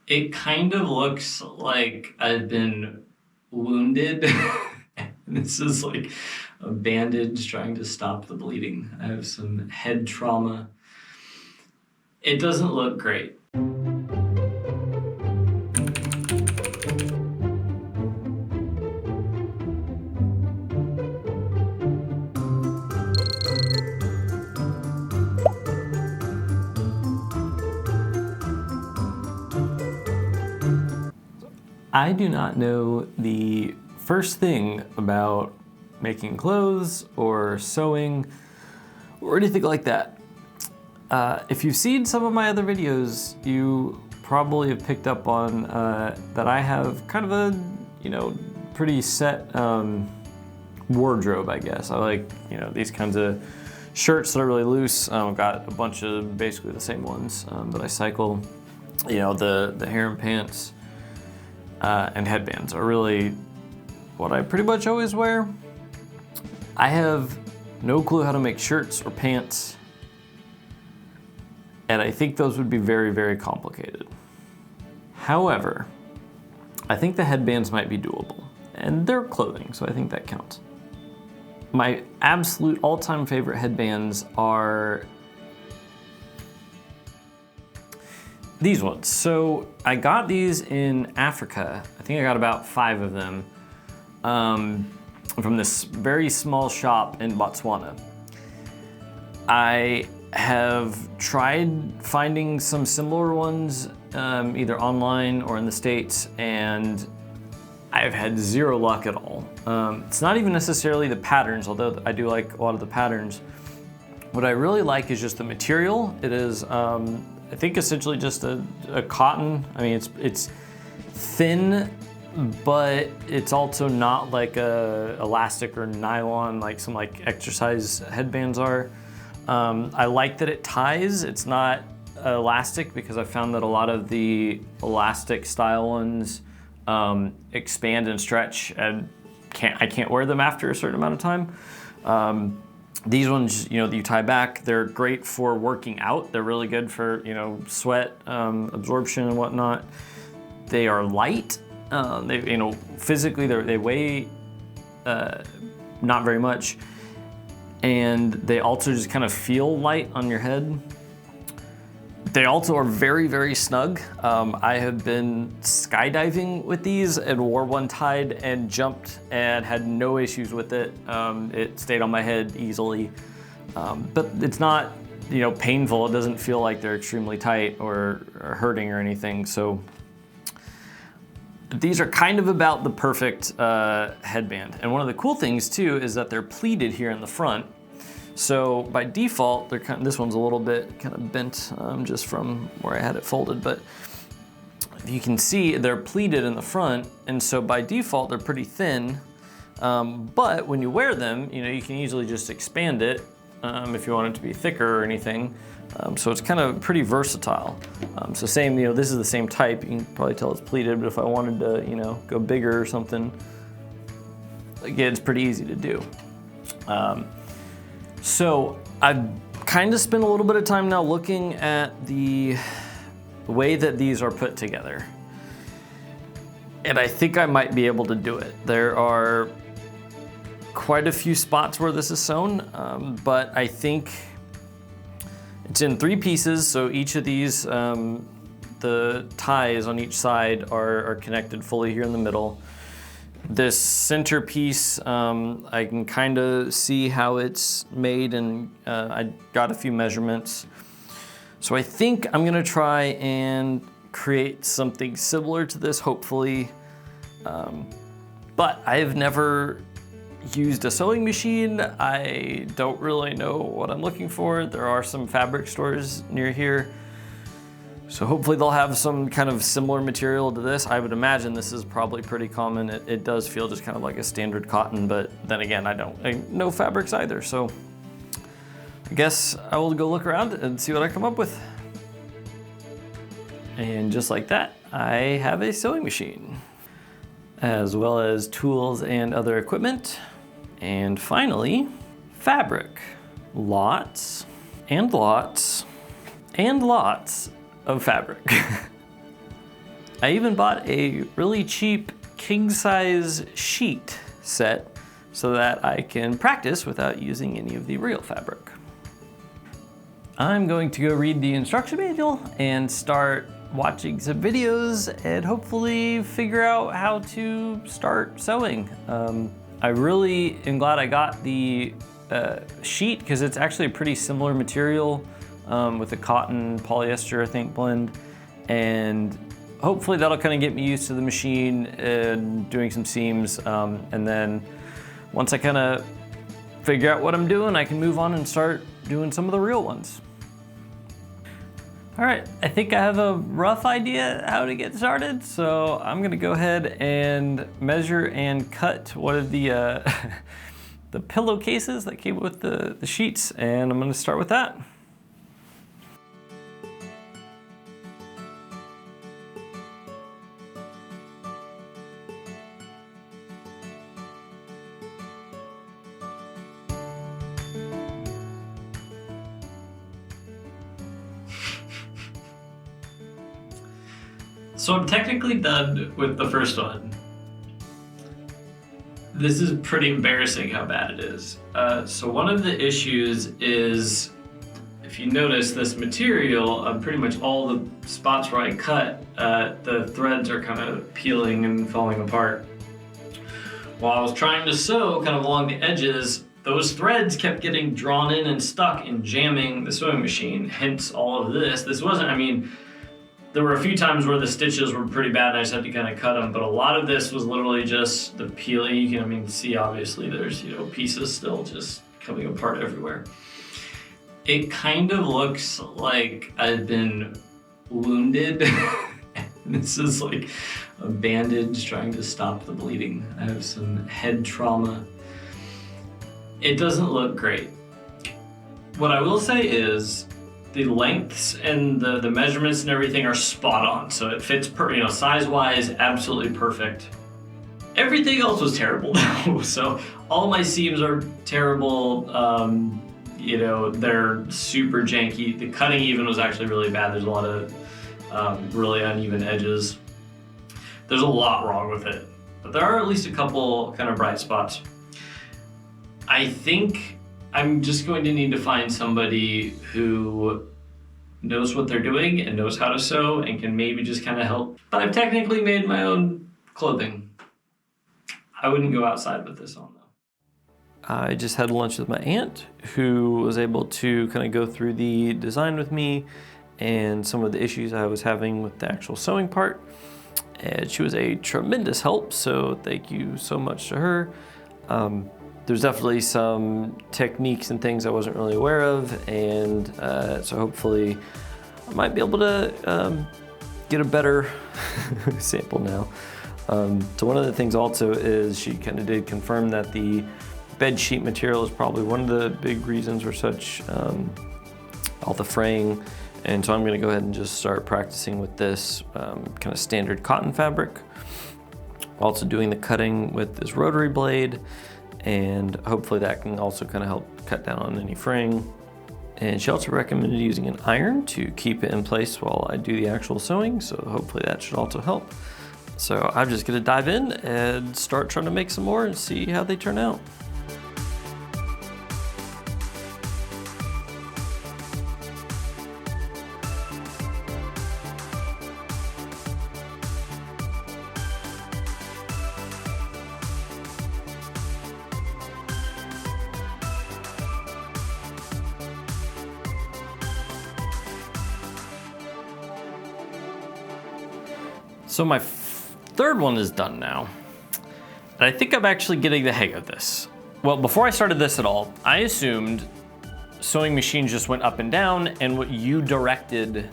It kind of looks like I've been wounded. This is like a bandage trying to stop the bleeding. I have some head trauma. It doesn't look great. I do not know the first thing about making clothes or sewing or anything like that. If you've seen some of my other videos, you probably have picked up on that I have kind of a, pretty set wardrobe, I guess. I like, these kinds of shirts that are really loose. I've got a bunch of basically the same ones that I cycle. The harem pants and headbands are really what I pretty much always wear. I have no clue how to make shirts or pants, and I think those would be very, very complicated. However, I think the headbands might be doable, and they're clothing, so I think that counts. My absolute all-time favorite headbands are these ones. So I got these in Africa. I think I got about 5 of them from this very small shop in Botswana. I have tried finding some similar ones either online or in the States, and I've had zero luck at all. It's not even necessarily the patterns, although I do like a lot of the patterns. What I really like is just the material. It is, I think, essentially just a cotton. I mean, it's thin, but it's also not like a elastic or nylon like some like exercise headbands are. I like that it ties. It's not elastic, because I found that a lot of the elastic style ones expand and stretch, and I can't wear them after a certain amount of time. These ones, you tie back. They're great for working out. They're really good for, sweat absorption and whatnot. They are light. They, physically they weigh not very much, and they also just kind of feel light on your head. They also are very, very snug. I have been skydiving with these and wore one tied and jumped and had no issues with it. It stayed on my head easily, but it's not, painful. It doesn't feel like they're extremely tight or hurting or anything. So these are kind of about the perfect headband. And one of the cool things too is that they're pleated here in the front. So by default, they're this one's a little bit kind of bent just from where I had it folded, but you can see they're pleated in the front, and so by default they're pretty thin. But when you wear them, you can easily just expand it if you want it to be thicker or anything. So it's kind of pretty versatile. So same, this is the same type. You can probably tell it's pleated, but if I wanted to, go bigger or something, again, it's pretty easy to do. So I've kind of spent a little bit of time now looking at the way that these are put together, and I think I might be able to do it. There are quite a few spots where this is sewn, but I think it's in 3 pieces, so each of these, the ties on each side are connected fully here in the middle. This center piece, I can kind of see how it's made, and I got a few measurements. So I think I'm gonna try and create something similar to this, hopefully. But I've never used a sewing machine. I don't really know what I'm looking for. There are some fabric stores near here, so hopefully they'll have some kind of similar material to this. I would imagine this is probably pretty common. It does feel just kind of like a standard cotton, but then again, I know fabrics either, so I guess I will go look around and see what I come up with. And just like that, I have a sewing machine, as well as tools and other equipment. And finally, fabric. Lots and lots and lots of fabric. I even bought a really cheap king-size sheet set so that I can practice without using any of the real fabric. I'm going to go read the instruction manual and start watching some videos and hopefully figure out how to start sewing. I really am glad I got the sheet because it's actually a pretty similar material with a cotton polyester, I think, blend. And hopefully that'll kind of get me used to the machine and doing some seams. And then once I kind of figure out what I'm doing, I can move on and start doing some of the real ones. All right, I think I have a rough idea how to get started, so I'm gonna go ahead and measure and cut one of the the pillowcases that came with the sheets, and I'm gonna start with that. So I'm technically done with the first one. This is pretty embarrassing how bad it is. So one of the issues is, if you notice this material, on pretty much all the spots where I cut, the threads are kind of peeling and falling apart. While I was trying to sew kind of along the edges, those threads kept getting drawn in and stuck and jamming the sewing machine, hence all of this. This wasn't, I mean, there were a few times where the stitches were pretty bad and I just had to kind of cut them, but a lot of this was literally just the peeling. You can, I mean, see obviously there's, you know, pieces still just coming apart everywhere. It kind of looks like I've been wounded. This is like a bandage trying to stop the bleeding. I have some head trauma. It doesn't look great. What I will say is, the lengths and the measurements and everything are spot on. So it fits, size-wise, absolutely perfect. Everything else was terrible though. So all my seams are terrible. They're super janky. The cutting even was actually really bad. There's a lot of really uneven edges. There's a lot wrong with it, but there are at least a couple kind of bright spots. I think I'm just going to need to find somebody who knows what they're doing and knows how to sew and can maybe just kind of help. But I've technically made my own clothing. I wouldn't go outside with this on though. I just had lunch with my aunt who was able to kind of go through the design with me and some of the issues I was having with the actual sewing part. And she was a tremendous help, so thank you so much to her. There's definitely some techniques and things I wasn't really aware of, and so hopefully I might be able to get a better sample now. So one of the things also is she kind of did confirm that the bed sheet material is probably one of the big reasons for such all the fraying, and so I'm going to go ahead and just start practicing with this kind of standard cotton fabric. Also doing the cutting with this rotary blade, and hopefully that can also kind of help cut down on any fraying. And she also recommended using an iron to keep it in place while I do the actual sewing, so hopefully that should also help. So I'm just gonna dive in and start trying to make some more and see how they turn out. So my third one is done now, and I think I'm actually getting the hang of this. Well, before I started this at all, I assumed sewing machines just went up and down and what you directed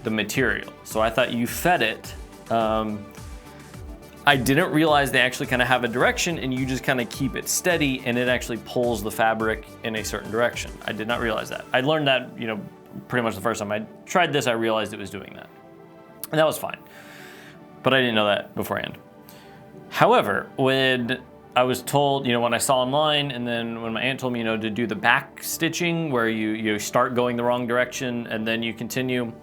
the material. So I thought you fed it. I didn't realize they actually kind of have a direction and you just kind of keep it steady and it actually pulls the fabric in a certain direction. I did not realize that. I learned that, pretty much the first time I tried this, I realized it was doing that. And that was fine. But I didn't know that beforehand. However, when I was told, when I saw online, and then when my aunt told me, to do the back stitching where you start going the wrong direction and then you continue,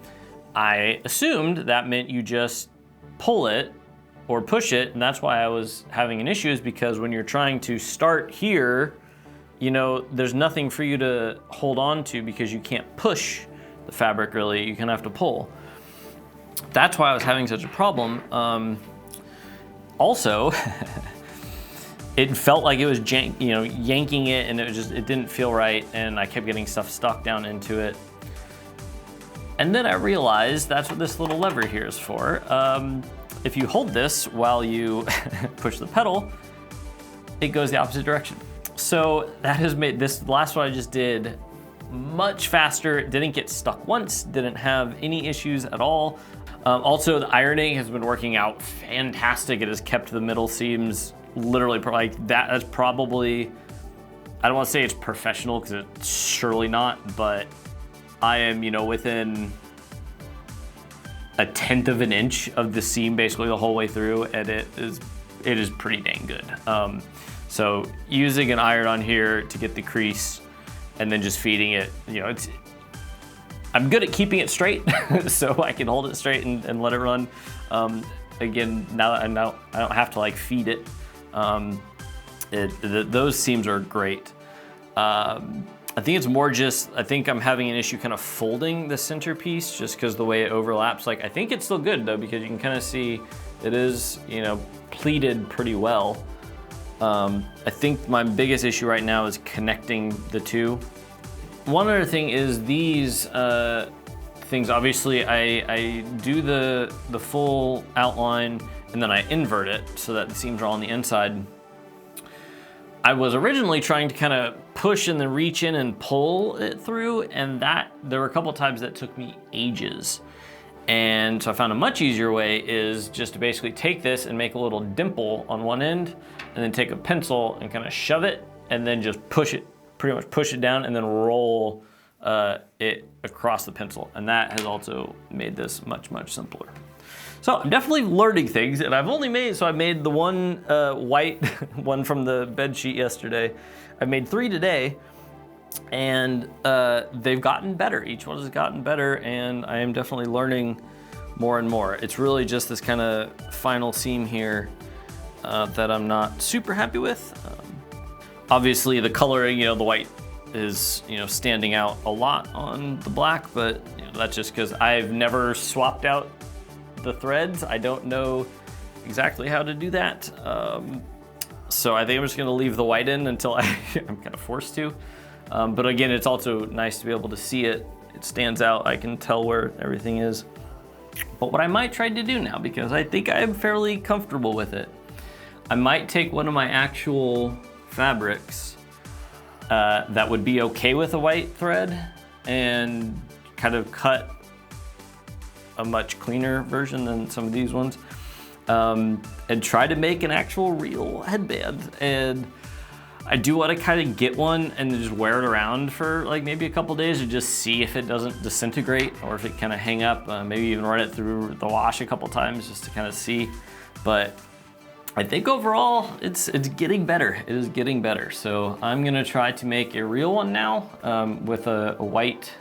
I assumed that meant you just pull it or push it, and that's why I was having an issue, is because when you're trying to start here, you know, there's nothing for you to hold on to because you can't push the fabric really, you kind of have to pull. That's why I was having such a problem. Also, it felt like it was yanking it, and it didn't feel right, and I kept getting stuff stuck down into it. And then I realized that's what this little lever here is for. If you hold this while you push the pedal, it goes the opposite direction. So that has made this last one I just did much faster. It didn't get stuck once, didn't have any issues at all. Also, the ironing has been working out fantastic. It has kept the middle seams literally like that. That's probably, I don't want to say it's professional because it's surely not, but I am, you know, within a 1/10 of an inch of the seam basically the whole way through, and it is pretty dang good. So using an iron on here to get the crease and then just feeding it, you know, I'm good at keeping it straight, so I can hold it straight and let it run. Again, now I don't have to like feed it. Those seams are great. I think it's more just, I think I'm having an issue kind of folding the centerpiece just because the way it overlaps. Like, I think it's still good though, because you can kind of see it is, you know, pleated pretty well. I think my biggest issue right now is connecting the two. One other thing is these things, obviously I do the full outline and then I invert it so that the seams are all on the inside. I was originally trying to kind of push and then reach in and pull it through, and there were a couple times that took me ages. And so I found a much easier way is just to basically take this and make a little dimple on one end, and then take a pencil and kind of shove it, and then just push it, pretty much push it down, and then roll it across the pencil. And that has also made this much, much simpler. So I'm definitely learning things, and I've only made, so I made the one white one from the bed sheet yesterday. I've made 3 today, and they've gotten better. Each one has gotten better, and I am definitely learning more and more. It's really just this kind of final seam here that I'm not super happy with. Obviously the coloring, you know, the white is, you know, standing out a lot on the black, but you know, that's just because I've never swapped out the threads. I don't know exactly how to do that. So I think I'm just gonna leave the white in until I'm kind of forced to. But again, it's also nice to be able to see it. It stands out, I can tell where everything is. But what I might try to do now, because I think I'm fairly comfortable with it, I might take one of my actual fabrics that would be okay with a white thread and kind of cut a much cleaner version than some of these ones, and try to make an actual real headband. And I do want to kind of get one and just wear it around for like maybe a couple days to just see if it doesn't disintegrate or if it kind of hang up, maybe even run it through the wash a couple times just to kind of see. But I think overall it's getting better. It is getting better. So I'm gonna try to make a real one now with a white,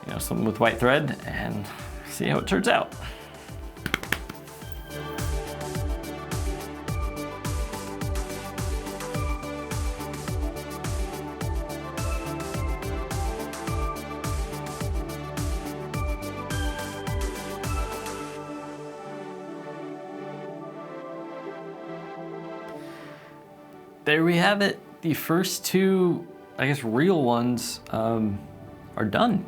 you know, something with white thread, and see how it turns out. There we have it. The first 2, I guess, real ones are done.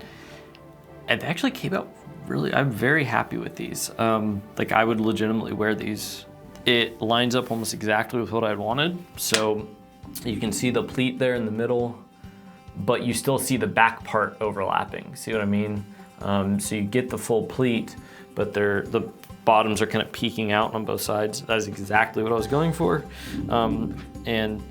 And they actually came out really, I'm very happy with these. Like, I would legitimately wear these. It lines up almost exactly with what I wanted. So you can see the pleat there in the middle, but you still see the back part overlapping. See what I mean? So you get the full pleat, but the bottoms are kind of peeking out on both sides. That is exactly what I was going for. And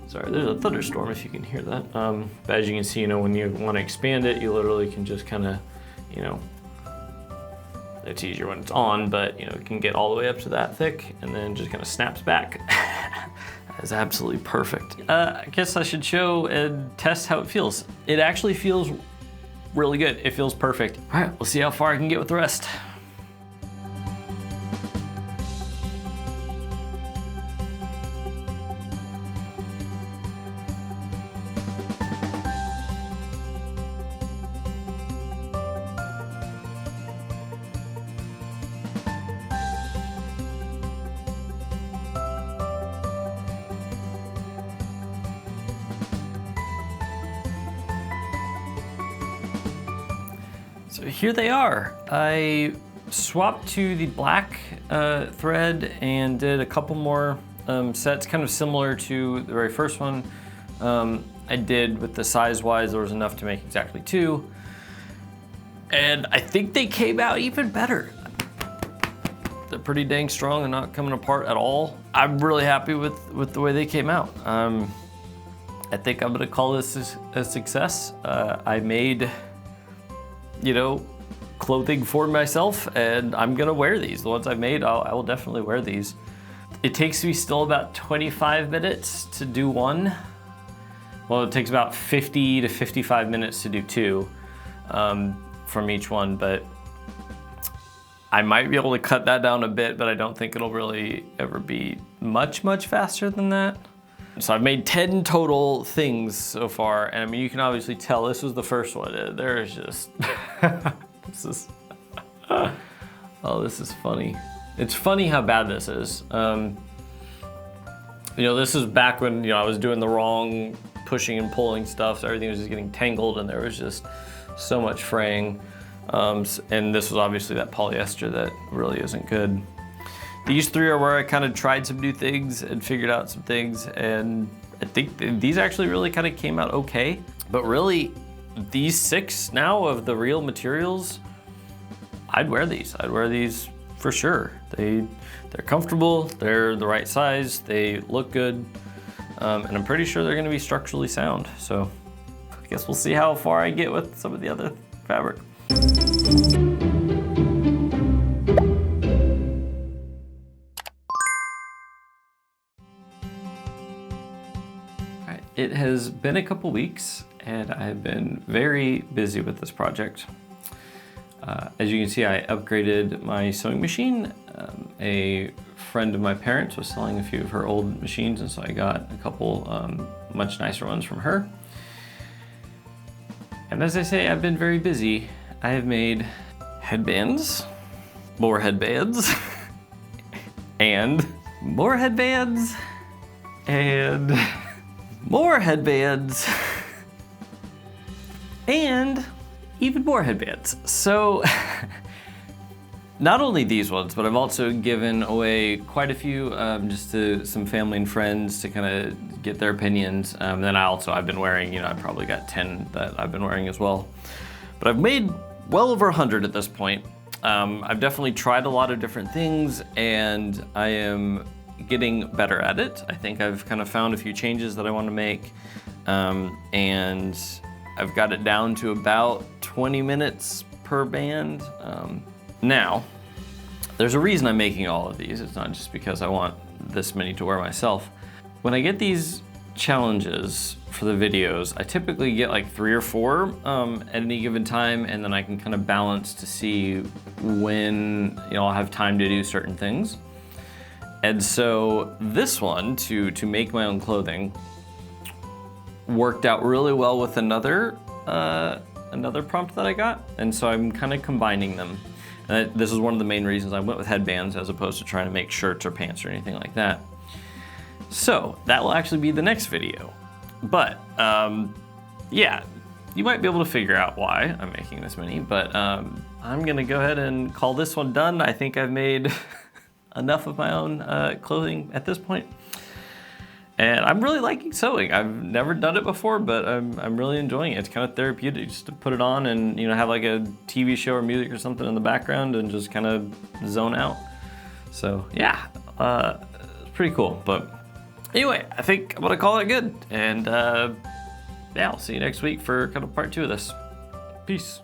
sorry, there's a thunderstorm if you can hear that. But as you can see, you know, when you want to expand it, you literally can just kind of, you know, it's easier when it's on, but you know, it can get all the way up to that thick and then just kind of snaps back. That is absolutely perfect. I guess I should show and test how it feels. It actually feels really good. It feels perfect. All right, we'll see how far I can get with the rest. So here they are. I swapped to the black thread and did a couple more sets, kind of similar to the very first one. I did with the size-wise, there was enough to make exactly 2. And I think they came out even better. They're pretty dang strong and not coming apart at all. I'm really happy with the way they came out. I think I'm gonna call this a success. I made, you know, clothing for myself, and I'm gonna wear these. The ones I've made, I will definitely wear these. It takes me still about 25 minutes to do one. Well, it takes about 50 to 55 minutes to do 2 from each one, but I might be able to cut that down a bit, but I don't think it'll really ever be much faster than that. So I've made 10 total things so far, and I mean, you can obviously tell this was the first one. There is just, oh, this is funny. It's funny how bad this is. You know, this is back when, you know, I was doing the wrong pushing and pulling stuff, so everything was just getting tangled and there was just so much fraying. And this was obviously that polyester that really isn't good. These 3 are where I kind of tried some new things and figured out some things, and I think these actually really kind of came out okay. But really, these 6 now of the real materials, I'd wear these. I'd wear these for sure. They're comfortable, they're the right size, they look good, and I'm pretty sure they're gonna be structurally sound. So I guess we'll see how far I get with some of the other fabric. It has been a couple weeks and I've been very busy with this project. As you can see, I upgraded my sewing machine. A friend of my parents was selling a few of her old machines, and so I got a couple much nicer ones from her. And as I say, I've been very busy. I have made headbands, more headbands, and more headbands, and more headbands, and even more headbands. So not only these ones, but I've also given away quite a few just to some family and friends to kind of get their opinions. Then I've been wearing, you know, I've probably got 10 that I've been wearing as well. But I've made well over 100 at this point. I've definitely tried a lot of different things, and I am getting better at it. I think I've kind of found a few changes that I want to make, and I've got it down to about 20 minutes per band. Now, there's a reason I'm making all of these. It's not just because I want this many to wear myself. When I get these challenges for the videos, I typically get like 3 or 4 at any given time, and then I can kind of balance to see when, you know, I'll have time to do certain things. And so this one, to make my own clothing, worked out really well with another prompt that I got, and so I'm kind of combining them. And this is one of the main reasons I went with headbands as opposed to trying to make shirts or pants or anything like that. So that will actually be the next video. But yeah, you might be able to figure out why I'm making this many, but I'm gonna go ahead and call this one done. I think I've made enough of my own clothing at this point. And I'm really liking sewing. I've never done it before, but I'm really enjoying it. It's kind of therapeutic just to put it on and, you know, have like a TV show or music or something in the background and just kind of zone out. So yeah, it's pretty cool. But anyway, I think I'm gonna call it good. And yeah, I'll see you next week for kind of part 2 of this. Peace.